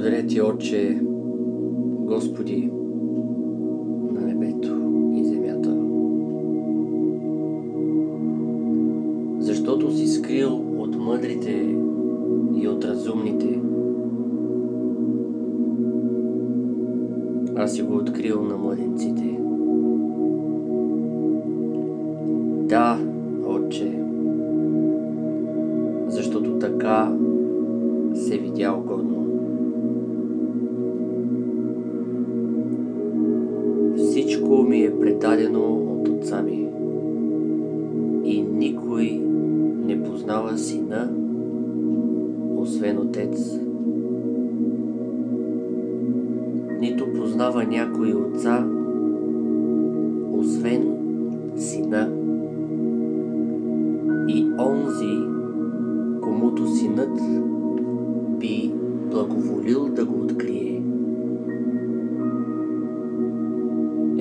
Благодаря ти, Отче, Господи, на небето и земята, защото си скрил от мъдрите и от разумните, аз си го открил на младенците. Да, Отче, защото така се видя угодно. Всичко ми е предадено от Отца ми и никой не познава Сина, освен Отец. Нито познава някой Отца, освен Сина. И онзи, комуто Синът би благоволил да го открие.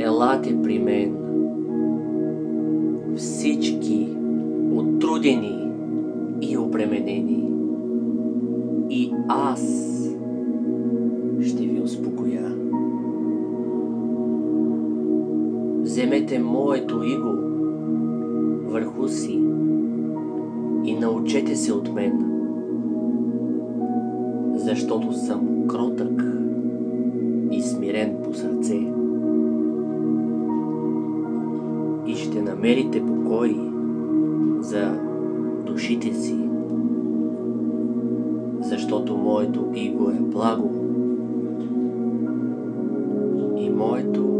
Елате при мен, всички отрудени и обременени, и аз ще ви успокоя. Вземете моето иго върху си и научете се от мен, защото съм кротък и смирен по сърце. И ще намерите покой за душите си, защото моето иго е благо и моето